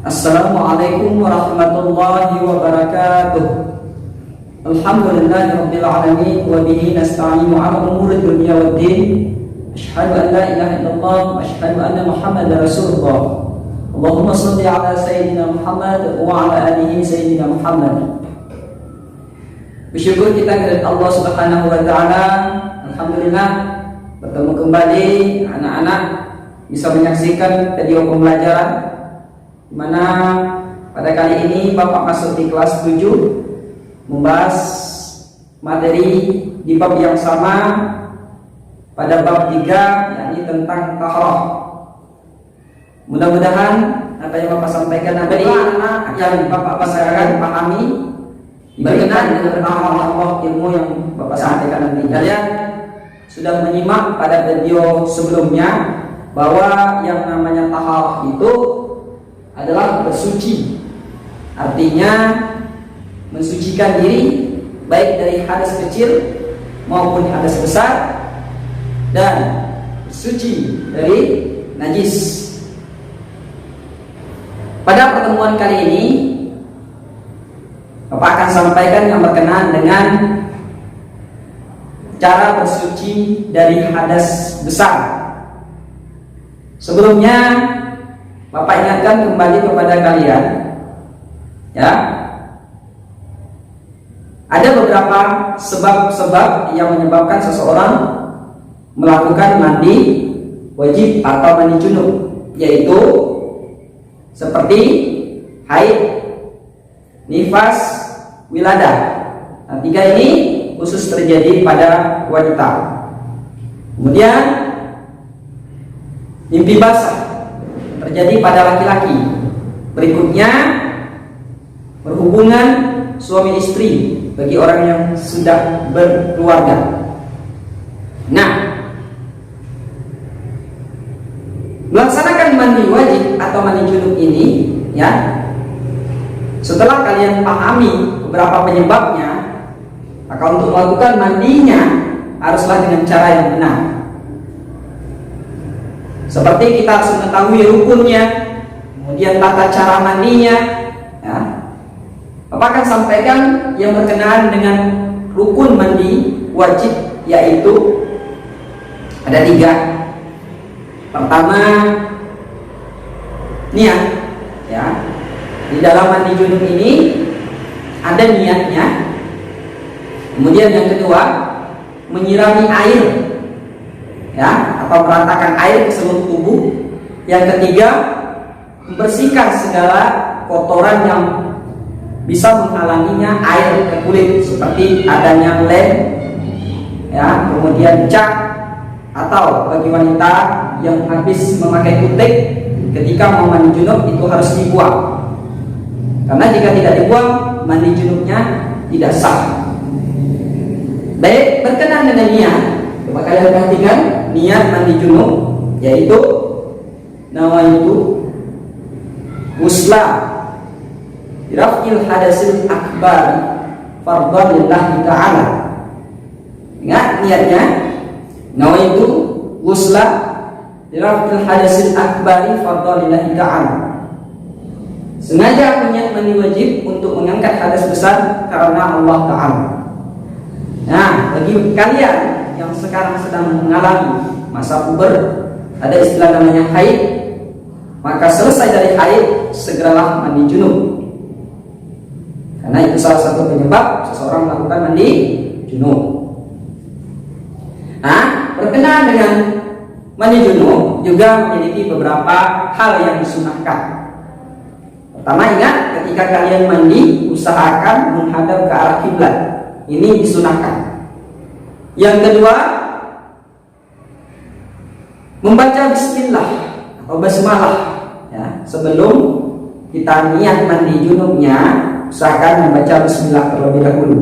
Assalamualaikum warahmatullahi wabarakatuh. Alhamdulillahirabbil alamin wa bihi nasta'inu 'ala umuri dunya waddin. Asyhadu an la ilaha illallah wa asyhadu anna Muhammadar Rasulullah. Allahumma shalli 'ala sayyidina Muhammad wa 'ala alihi sayyidina Muhammad. Bersyukur kita kepada Allah Subhanahu wa taala. Alhamdulillah bertemu kembali anak-anak bisa menyaksikan video pembelajaran mana pada kali ini Bapak masuk di kelas 7 membahas materi di bab yang sama pada bab 3 yakni tentang tahrah. Mudah-mudahan apa yang Bapak sampaikan nanti yang Bapak pasaran pahami berkenan dengan Allah ilmu yang Bapak sampaikan nanti. Kalian sudah menyimak pada video sebelumnya bahwa yang namanya tahrah itu adalah bersuci, artinya mensucikan diri baik dari hadas kecil maupun hadas besar dan bersuci dari najis. Pada pertemuan kali ini Bapak akan sampaikan yang berkenaan dengan cara bersuci dari hadas besar. Sebelumnya Bapak ingatkan kembali kepada kalian, ya, ada beberapa sebab-sebab yang menyebabkan seseorang melakukan mandi wajib atau mandi junub, yaitu seperti haid, nifas, wiladah. Nah, 3 ini khusus terjadi pada wanita. Kemudian mimpi basah terjadi pada laki-laki. Berikutnya berhubungan suami istri bagi orang yang sudah berkeluarga. Nah, melaksanakan mandi wajib atau mandi junub ini, ya, setelah kalian pahami beberapa penyebabnya, maka untuk melakukan mandinya haruslah dengan cara yang benar. Seperti kita harus mengetahui rukunnya, kemudian tata cara mandinya, ya. Bapak akan sampaikan yang berkenaan dengan rukun mandi wajib, yaitu ada 3. Pertama, niat, ya. Di dalam mandi junub ini ada niatnya. Kemudian yang kedua, menyirami air, ya, atau meratakan air ke seluruh tubuh. Yang ketiga, membersihkan segala kotoran yang bisa menghalanginya air ke kulit, seperti adanya lem, ya, kemudian cat, atau bagi wanita yang habis memakai kutek ketika mau mandi junub itu harus dibuang, karena jika tidak dibuang mandi junubnya tidak sah. Baik, berkenaan dengan niat, coba kalian perhatikan niat mandi junub, yaitu nawaitu ghusla raf'il hadasil akbar fardhan lillahi ta'ala. Ingat niatnya, nawaitu ghusla raf'il hadasil akbar fardhan lillahi ta'ala. Sengaja niat mandi wajib untuk mengangkat hadas besar karena Allah Ta'ala. Nah, bagi kalian yang sekarang sedang mengalami masa puber, ada istilah namanya haid, maka selesai dari haid segeralah mandi junub, karena itu salah satu penyebab seseorang melakukan mandi junub. Nah, berkenaan dengan mandi junub juga memiliki beberapa hal yang disunahkan. Pertama, ingat, ketika kalian mandi usahakan menghadap ke arah kiblat. Ini disunahkan. Yang kedua, membaca bismillah atau basmalah ya. Sebelum kita niat mandi junubnya, usahakan membaca bismillah terlebih dahulu.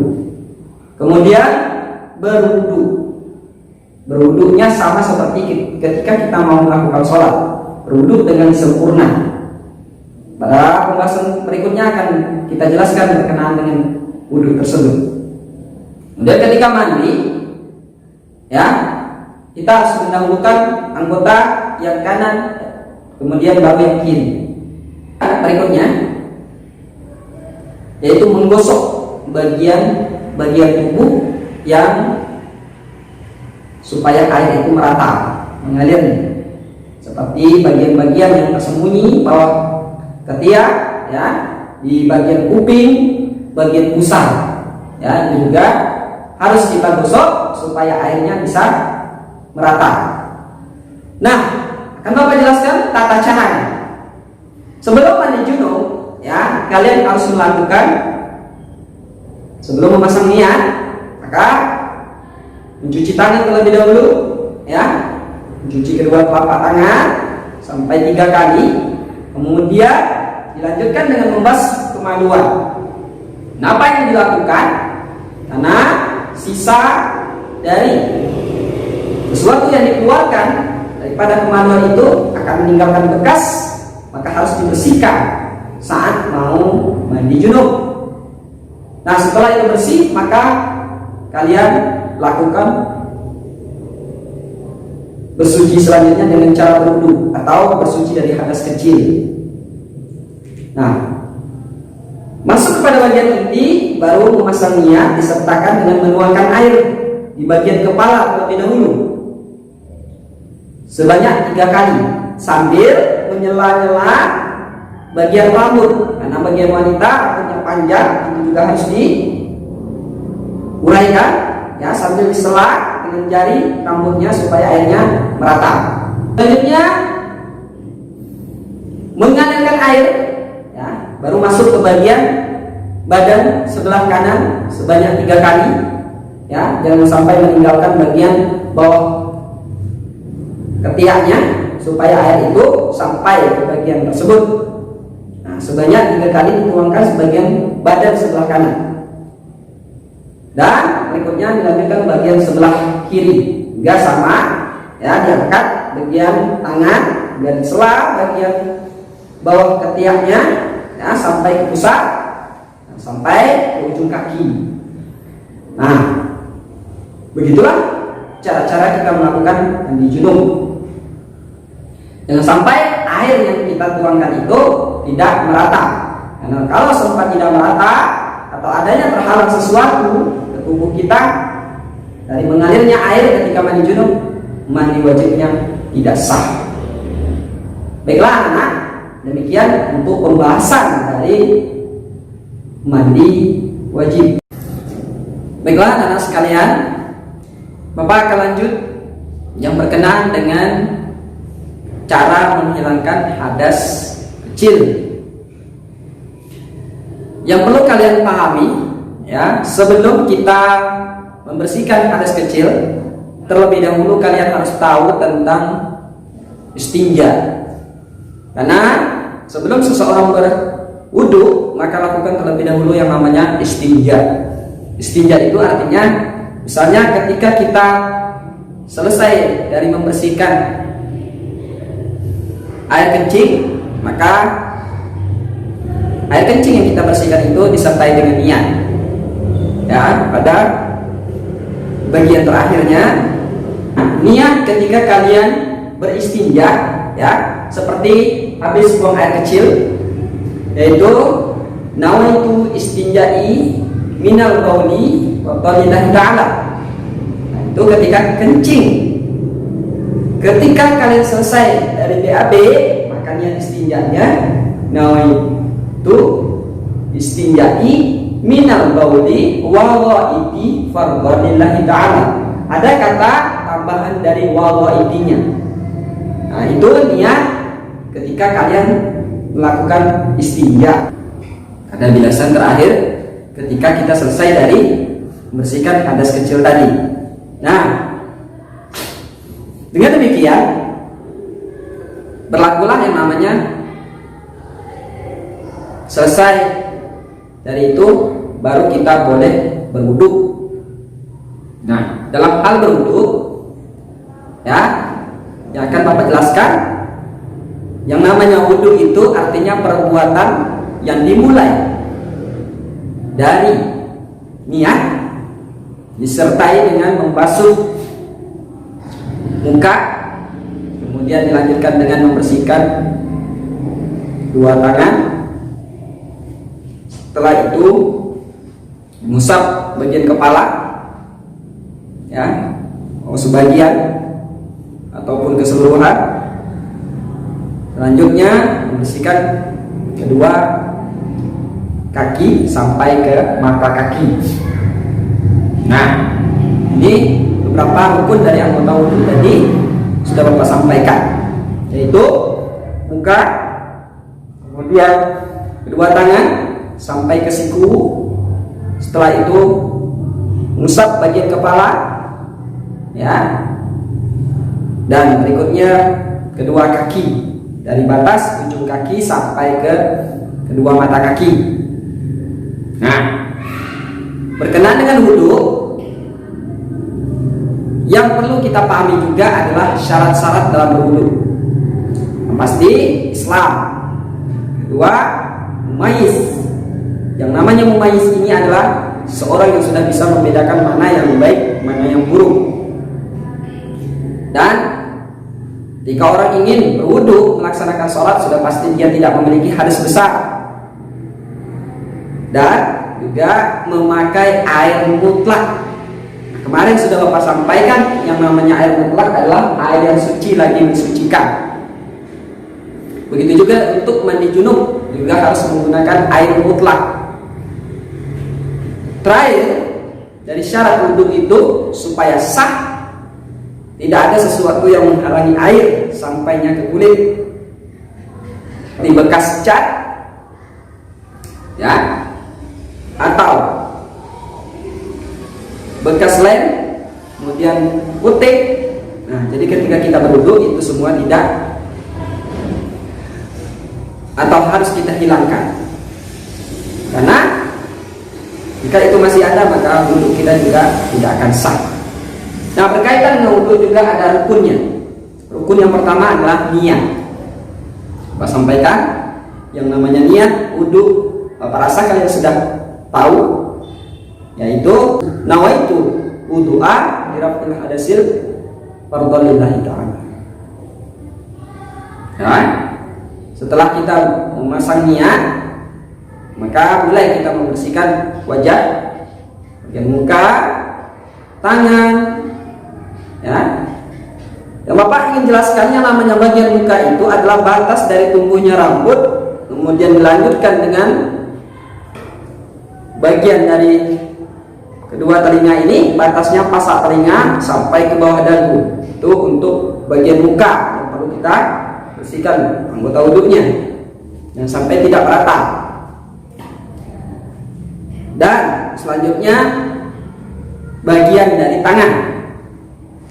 Kemudian berwudu. Berwudunya sama seperti ketika kita mau melakukan sholat, berwudu dengan sempurna. Pada pembahasan berikutnya akan kita jelaskan berkenaan dengan wudu tersebut. Kemudian ketika mandi, ya, kita harus mendahulukan anggota yang kanan, kemudian baru yang kiri. Berikutnya, yaitu menggosok bagian tubuh yang supaya air itu merata mengalir, seperti bagian-bagian yang tersembunyi bawah ketiak, ya, di bagian kuping, bagian pusar, ya, itu juga harus kita gosok supaya airnya bisa merata. Nah, akan Bapak jelaskan tata caranya. Sebelum mandi junub, ya, kalian harus melakukan sebelum memasang niat, maka mencuci tangan terlebih dahulu, ya, mencuci kedua telapak tangan sampai 3 kali. Kemudian dilanjutkan dengan membasuh kemaluan. Nah, apa yang dilakukan? Karena sisa dari sesuatu yang dikeluarkan daripada kemaluan itu akan meninggalkan bekas, maka harus dibersihkan saat mau mandi junub. Nah, setelah itu bersih, maka kalian lakukan bersuci selanjutnya dengan cara berwudu atau bersuci dari hadas kecil. Nah, masuk kepada bagian inti, baru memasang niat disertakan dengan menuangkan air di bagian kepala terlebih dahulu sebanyak 3 kali sambil menyela-nyela bagian rambut, karena bagian wanita rambutnya panjang, itu juga harus diuraikan, ya, sambil disela dengan jari rambutnya supaya airnya merata. Selanjutnya mengalirkan air, ya, baru masuk ke bagian badan sebelah kanan sebanyak 3 kali, ya, jangan sampai meninggalkan bagian bawah ketiaknya supaya air itu sampai ke bagian tersebut. Nah, sebanyak 3 kali dituangkan sebagian badan sebelah kanan. Dan berikutnya dilanjutkan bagian sebelah kiri juga sama, ya, diangkat bagian tangan, bagian sela, bagian bawah ketiaknya, ya, sampai ke pusat, sampai ke ujung kaki. Nah, begitulah cara-cara kita melakukan mandi junub. Jangan sampai air yang kita tuangkan itu tidak merata, karena kalau sempat tidak merata atau adanya terhalang sesuatu ke tubuh kita dari mengalirnya air ketika mandi junub, mandi wajibnya tidak sah. Baiklah anak, demikian untuk pembahasan dari mandi wajib. Baiklah anak sekalian, Bapak akan lanjut yang berkenaan dengan cara menghilangkan hadas kecil. Yang perlu kalian pahami, ya, sebelum kita membersihkan hadas kecil, terlebih dahulu kalian harus tahu tentang istinja. Karena sebelum seseorang berwudu, maka lakukan terlebih dahulu yang namanya istinja. Istinja itu artinya, misalnya ketika kita selesai dari membersihkan air kencing, maka air kencing yang kita bersihkan itu disertai dengan niat, ya, pada bagian terakhirnya. Niat ketika kalian beristinja, ya, seperti habis buang air kecil, yaitu nawaitu istinja'i minal bauli wa qalillahi ta'ala. Nah, itu ketika kencing. Ketika kalian selesai dari BAB, maka niat istinjanya nawaitu istinja'i minal bauli wa ghaiti fardhanillahi ta'ala. Ada kata tambahan dari wa ghaitinya. Nah, itu niat ketika kalian melakukan istinja. Ada bilasan terakhir ketika kita selesai dari membersihkan hadas kecil tadi. Nah, dengan demikian berlakulah yang namanya selesai dari itu baru kita boleh berwudu. Nah, dalam hal berwudu ya, yang akan Bapak jelaskan, yang namanya wudu itu artinya perbuatan yang dimulai dari niat disertai dengan membasuh muka, kemudian dilanjutkan dengan membersihkan dua tangan. Setelah itu mengusap bagian kepala ya, mau sebagian ataupun keseluruhan. Selanjutnya membersihkan kedua kaki sampai ke mata kaki. Nah, ini beberapa rukun dari anggota wudu tadi sudah Bapak sampaikan, yaitu muka, kemudian kedua tangan sampai ke siku. Setelah itu mengusap bagian kepala ya, dan berikutnya kedua kaki dari batas ujung kaki sampai ke kedua mata kaki. Nah, berkenaan dengan wudu, yang perlu kita pahami juga adalah syarat-syarat dalam berwudu. Yang pasti Islam. Kedua, mumayyiz. Yang namanya mumayyiz ini adalah seorang yang sudah bisa membedakan mana yang baik, mana yang buruk. Dan jika orang ingin berwudu melaksanakan sholat, sudah pasti dia tidak memiliki hadas besar, dan juga memakai air mutlak. Kemarin sudah Bapak sampaikan, yang namanya air mutlak adalah air yang suci lagi mensucikan. Begitu juga untuk mandi junub juga harus menggunakan air mutlak. Terakhir dari syarat wudu itu supaya sah, tidak ada sesuatu yang menghalangi air sampainya ke kulit, di bekas cat ya, atau bekas lem, kemudian putih. Nah, jadi ketika kita berwudu itu semua tidak, atau harus kita hilangkan, karena jika itu masih ada maka wudu kita juga tidak akan sah. Nah, berkaitan dengan wudu juga ada rukunnya. Rukun yang pertama adalah niat. Bapak sampaikan yang namanya niat wudu, Bapak rasa kalian sudah tahu, yaitu nawaitu wudu'a liraf'il hadasil fardhalillahi ta'ala. Ya, setelah kita memasang niat, maka mulai kita membersihkan wajah, bagian muka, tangan ya. Yang Bapak ingin jelaskannya, namanya bagian muka itu adalah batas dari tumbuhnya rambut, kemudian dilanjutkan dengan bagian dari kedua telinga ini, batasnya pasak telinga sampai ke bawah dagu. Itu untuk bagian muka yang perlu kita bersihkan anggota wudhunya, yang sampai tidak rata. Dan selanjutnya bagian dari tangan.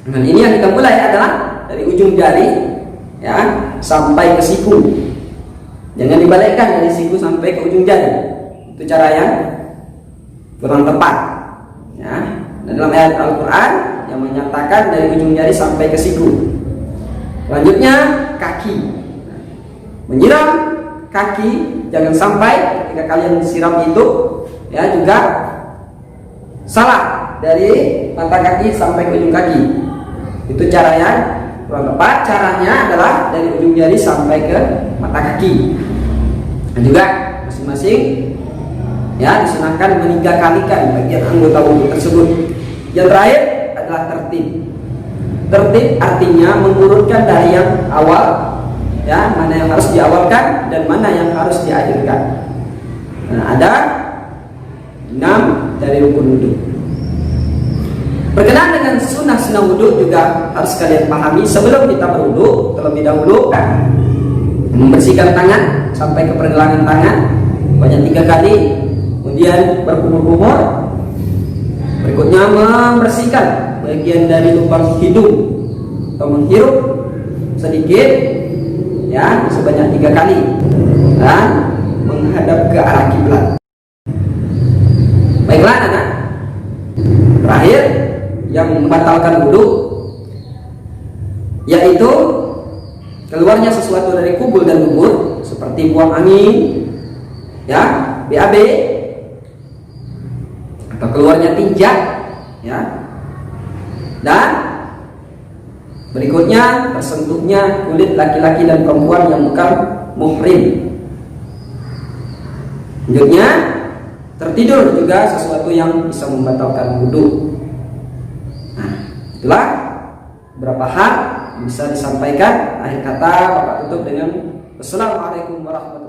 Dan ini yang kita mulai adalah dari ujung jari ya sampai ke siku. Jangan dibalikkan dari siku sampai ke ujung jari. Itu cara yang kurang tepat ya. Dan dalam ayat Al-Quran yang menyatakan dari ujung jari sampai ke siku. Selanjutnya kaki. Menyiram kaki, jangan sampai ketika kalian siram itu ya juga salah dari mata kaki sampai ke ujung kaki. Itu cara yang kurang tepat. Caranya adalah dari ujung jari sampai ke mata kaki. Dan juga masing-masing ya disunahkan meniga kalikan bagian anggota wudhu tersebut. Yang terakhir adalah tertib. Tertib artinya mengurutkan dari yang awal ya, mana yang harus diawalkan dan mana yang harus diakhirkan. Nah, ada 6 dari rukun wudhu. Berkenaan dengan sunnah-sunnah wudhu juga harus kalian pahami. Sebelum kita berwudhu, terlebih dahulu membersihkan tangan sampai ke pergelangan tangan banyak 3 kali, kemudian berkumur-kumur. Berikutnya membersihkan bagian dari lubang hidung atau menghirup sedikit, ya sebanyak 3 kali dan menghadap ke arah kiblat. Baiklah anak, terakhir yang membatalkan wudu yaitu keluarnya sesuatu dari kubul dan dubur seperti buang angin, ya, BAB, atau keluarnya tinja, ya, dan berikutnya tersentuhnya kulit laki-laki dan perempuan yang bukan muhrim. Selanjutnya tertidur juga sesuatu yang bisa membatalkan wudu. Nah, itulah beberapa hal yang bisa disampaikan. Akhir kata Bapak tutup dengan Wassalamualaikum warahmatullahi wabarakatuh.